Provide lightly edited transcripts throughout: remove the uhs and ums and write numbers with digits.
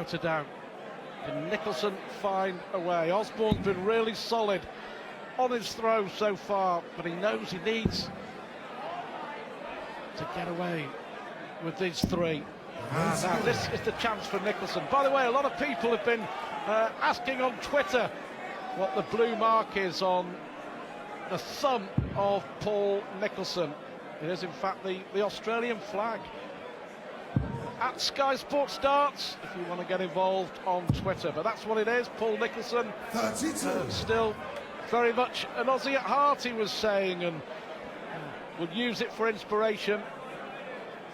without a doubt. Can Nicholson find a way? Osborne's been really solid on his throw so far, but he knows he needs to get away with these three. Now this is the chance for Nicholson. By the way, a lot of people have been asking on Twitter what the blue mark is on the thumb of Paul Nicholson. It is in fact the Australian flag. At Sky Sports Darts, if you want to get involved on Twitter. But that's what it is. Paul Nicholson, still very much an Ozzy at heart, he was saying, and would use it for inspiration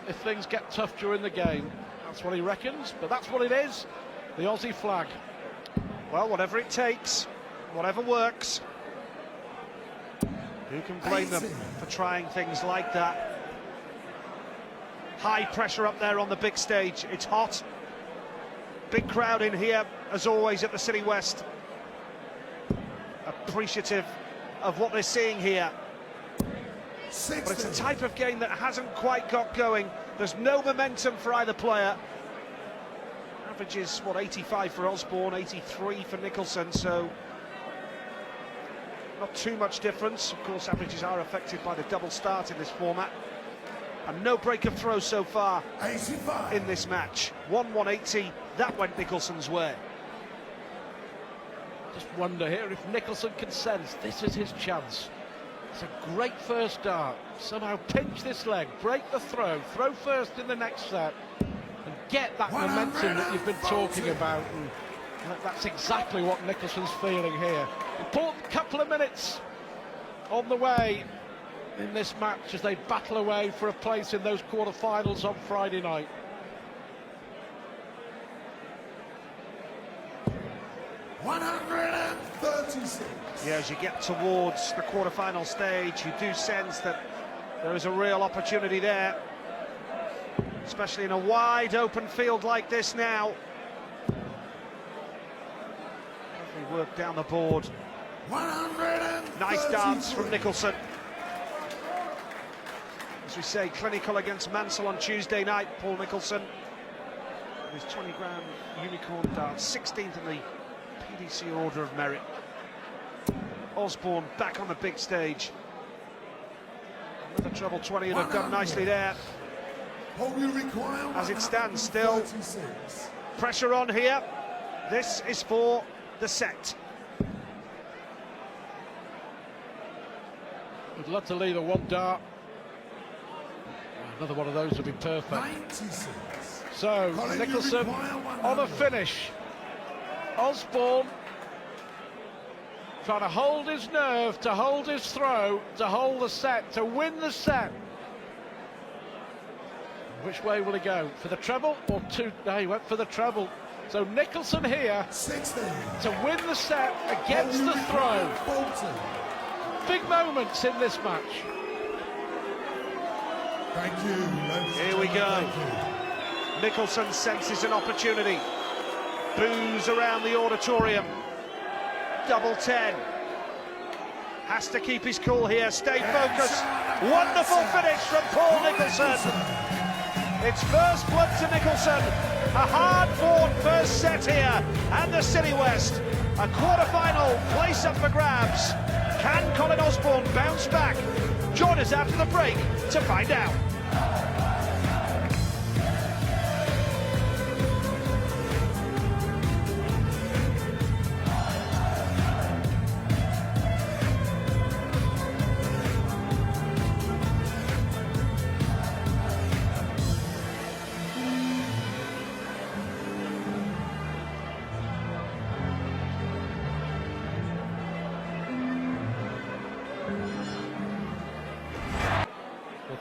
if things get tough during the game. That's what he reckons, but that's what it is, the Aussie flag. Well, whatever it takes, whatever works. Who can blame them for trying things like that? High pressure up there on the big stage. It's hot. Big crowd in here, as always, at the City West. Appreciative of what they're seeing here. But it's a type of game that hasn't quite got going. There's no momentum for either player. Average is, what, 85 for Osborne, 83 for Nicholson, so not too much difference. Of course, averages are affected by the double start in this format. And no break of throw so far 85 in this match. 1-180, that went Nicholson's way. Just wonder here if Nicholson can sense this is his chance. It's a great first dart. Somehow pinch this leg, break the throw first in the next set, and get that momentum that you've been talking about. And that's exactly what Nicholson's feeling here. Important couple of minutes on the way in this match as they battle away for a place in those quarter-finals on Friday night. Yeah, as you get towards the quarter-final stage, you do sense that there is a real opportunity there, especially in a wide open field like this now. Lovely work down the board. Nice dance from Nicholson. As we say, clinical against Mansell on Tuesday night, Paul Nicholson. His 20-gram unicorn dart, 16th in the PDC Order of Merit. Osborne back on the big stage. Another treble 20 would have done nicely there. As it stands still, pressure on here. This is for the set. We'd love to leave a one dart. Another one of those would be perfect. 96. So, Colin, Nicholson on a finish. Osborne trying to hold his nerve, to hold his throw, to hold the set, to win the set. Which way will he go? For the treble or two? No, he went for the treble. So Nicholson here 16. to win the set against the throw. 40. Big moments in this match. Thank you. Here we go. Thank you. Nicholson senses an opportunity. Boos around the auditorium. Double 10. Has to keep his cool here. Stay focused. Wonderful finish from Paul Nicholson. It's first blood to Nicholson. A hard-fought first set here at the City West. A quarter-final place up for grabs. Can Colin Osborne bounce back? Join us after the break to find out.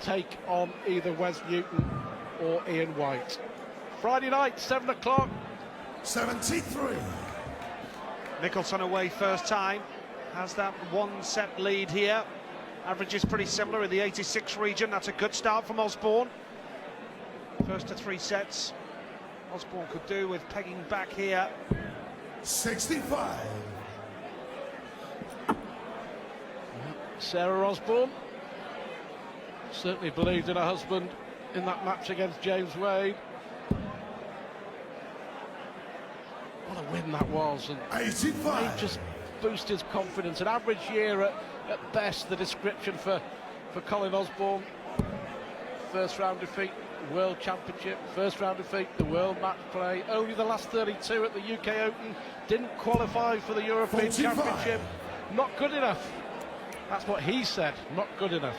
Take on either Wes Newton or Ian White. Friday night, 7 o'clock. 73. Nicholson away first time. Has that one set lead here. Average is pretty similar in the 86 region. That's a good start from Osborne. First to 3 sets. Osborne could do with pegging back here. 65. Sarah Osborne certainly believed in her husband in that match against James Wade. what a win that was, and 85. it just boost his confidence. An average year at best, the description for Colin Osborne. First round defeat, World Championship. First round defeat, the World Match Play. Only the last 32 at the UK Open. Didn't qualify for the European 45. Championship. Not good enough. That's what he said, not good enough.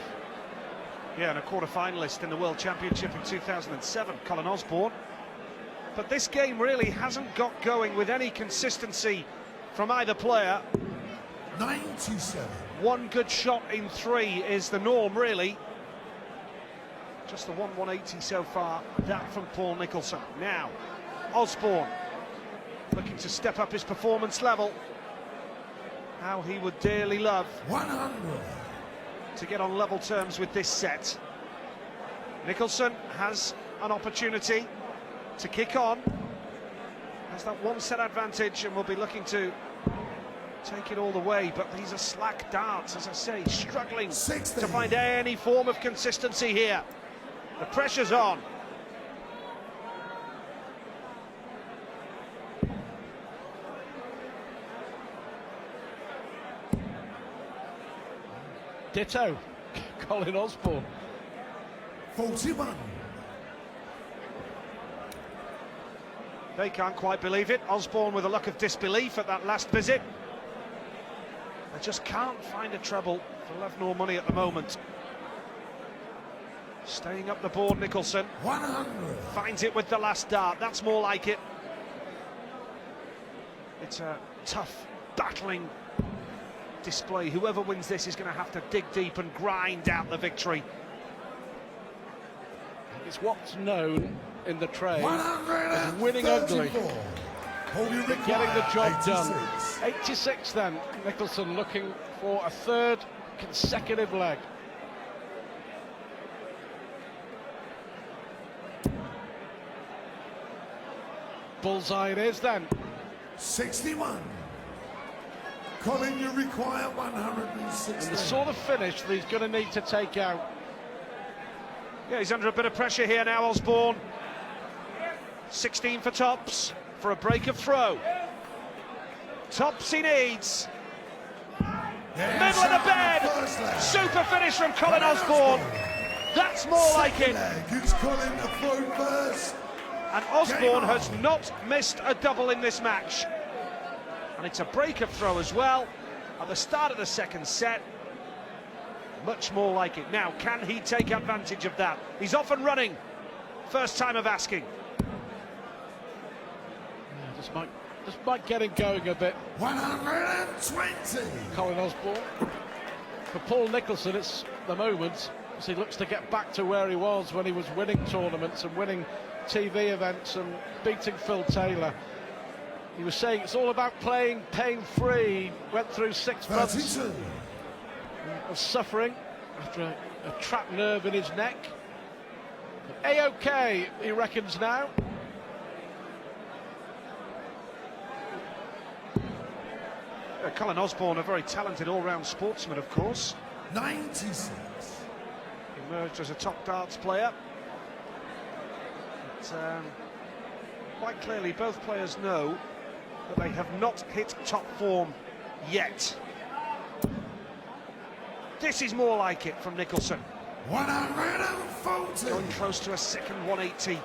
Yeah, and a quarter-finalist in the World Championship in 2007, Colin Osborne. But this game really hasn't got going with any consistency from either player. 97. One good shot in 3 is the norm, really. Just the 180 so far, that from Paul Nicholson. Now, Osborne looking to step up his performance level. How he would dearly love 100. to get on level terms with this set. Nicholson has an opportunity to kick on. Has that one set advantage and will be looking to take it all the way, but these are slack darts, as I say, struggling 60. to find any form of consistency here. The pressure's on. Ditto, Colin Osborne. 41. They can't quite believe it. Osborne with a look of disbelief at that last visit. They just can't find a treble for love nor money at the moment. Staying up the board, Nicholson 100. finds it with the last dart. That's more like it. It's a tough, battling display. Whoever wins this is going to have to dig deep and grind out the victory. It's what's known in the trade as 134. winning ugly. Hold your But getting the job done. 86. 86 then, Nicholson looking for a third consecutive leg. Bullseye it is then. 61. Colin, you require 160. And the sort of finish that he's going to need to take out. Yeah, he's under a bit of pressure here now, Osborne. 16 for tops, for a break of throw. Tops he needs. Middle of the bed. Super finish from Colin Osborne. That's more like it. Gives Colin a throw first. And Osborne has not missed a double in this match. And it's a break of throw as well at the start of the second set. Much more like it. Now, can he take advantage of that? He's off and running. First time of asking. Yeah, just might get him going a bit. 120. Colin Osborne. For Paul Nicholson, it's the moment as he looks to get back to where he was when he was winning tournaments and winning TV events and beating Phil Taylor. He was saying it's all about playing pain-free. Went through 6 months 32. of suffering after a trapped nerve in his neck. A-OK, he reckons now. Colin Osborne, a very talented all-round sportsman, of course. 96. Emerged as a top darts player. But, quite clearly, both players know that they have not hit top form yet. This is more like it from Nicholson. 140. Going close to a second 180.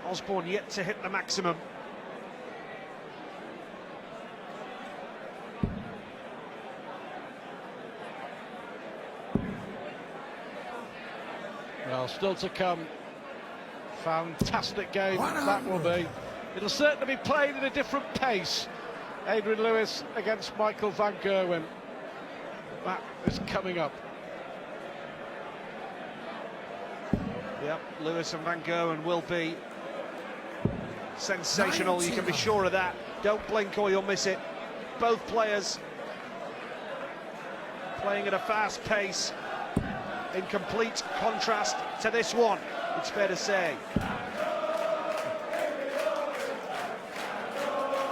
Osborne yet to hit the maximum. Well, still to come. Fantastic game that will be. It'll certainly be played at a different pace. Adrian Lewis against Michael van Gerwen. That is coming up. Yep, Lewis and van Gerwen will be sensational, you can be sure of that. Don't blink or you'll miss it. Both players playing at a fast pace, in complete contrast to this one, it's fair to say.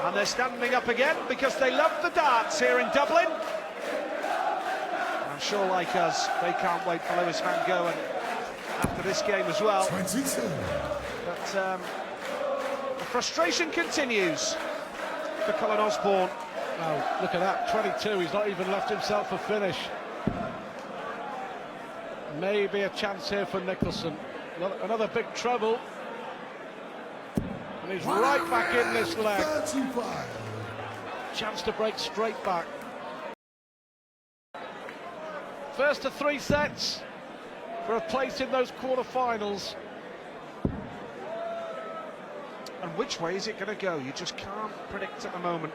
And they're standing up again because they love the darts here in Dublin. I'm sure, like us, they can't wait for Lewis van Gerwen after this game as well. 22. But the Frustration continues for Colin Osborne. Oh, look at that, 22, he's not even left himself a finish. Maybe a chance here for Nicholson. Another big trouble. And he's right back in this leg. 35. Chance to break straight back. First of 3 sets for a place in those quarter-finals. And which way is it going to go? You just can't predict at the moment.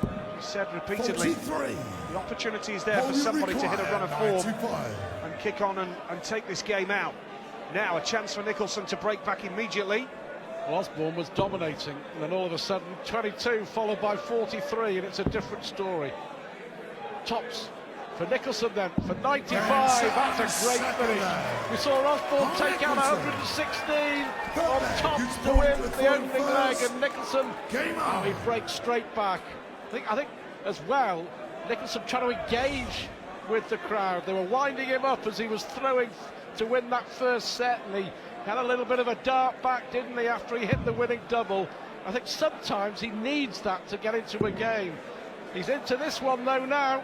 You said repeatedly, 43. the opportunity is there for All you somebody to hit a run of form 95. and kick on and take this game out. Now a chance for Nicholson to break back immediately. Well, Osborne was dominating, and then all of a sudden 22 followed by 43, and it's a different story. Tops for Nicholson then, for 95, that's a great finish. We saw Osborne take out 116 on tops to win the opening leg, and Nicholson, oh, he breaks straight back. I think as well, Nicholson trying to engage with the crowd. They were winding him up as he was throwing to win that first set, and he had a little bit of a dart back, didn't he, after he hit the winning double. I think sometimes he needs that to get into a game. He's into this one though now.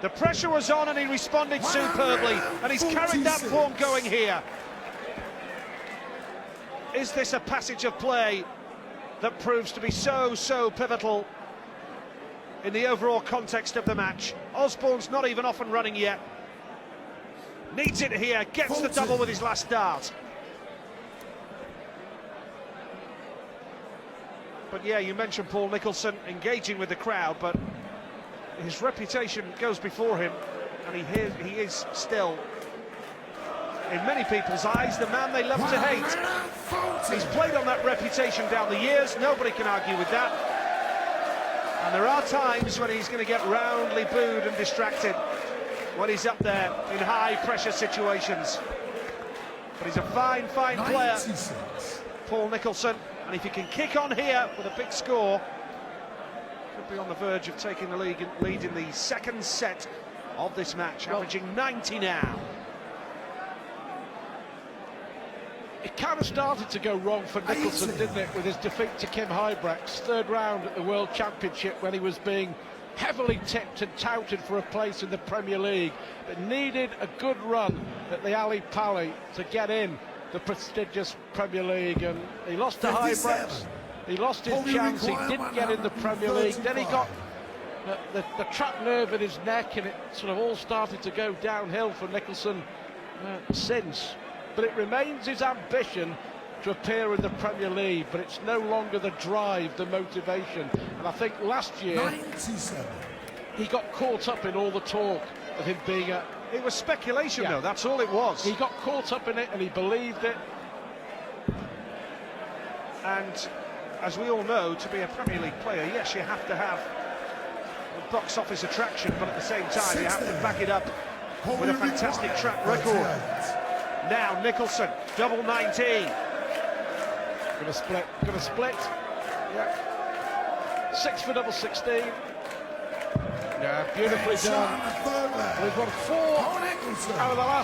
The pressure was on and he responded superbly, and he's carried that form going here. Is this a passage of play that proves to be so pivotal in the overall context of the match? Osborne's not even off and running yet. Needs it here, gets the double with his last dart. But yeah, you mentioned Paul Nicholson engaging with the crowd, but his reputation goes before him, and he is still, in many people's eyes, the man they love to hate. He's played on that reputation down the years, nobody can argue with that. And there are times when he's going to get roundly booed and distracted when he's up there in high-pressure situations. But he's a fine player, Paul Nicholson, and if he can kick on here with a big score, could be on the verge of taking the lead in the second set of this match, averaging 90 now. It kind of started to go wrong for Nicholson, didn't it, with his defeat to Kim Huybrechts, third round at the World Championship, when he was being heavily tipped and touted for a place in the Premier League, but needed a good run at the Ali Pali to get in the prestigious Premier League, and he lost to Huybrechts. He lost his chance, he didn't get in the Premier League, then he got the trapped nerve in his neck, and it sort of all started to go downhill for Nicholson since. But it remains his ambition to appear in the Premier League, but it's no longer the drive, the motivation. And I think last year, he got caught up in all the talk of him being a... It was speculation, though, that's all it was. He got caught up in it and he believed it. And as we all know, to be a Premier League player, yes, you have to have a box office attraction, but at the same time, you have to back it up with a fantastic track record. Now Nicholson, double 19. Gonna split. Yeah. 6 for double 16. Yeah, beautifully done. We've got 4 out of the last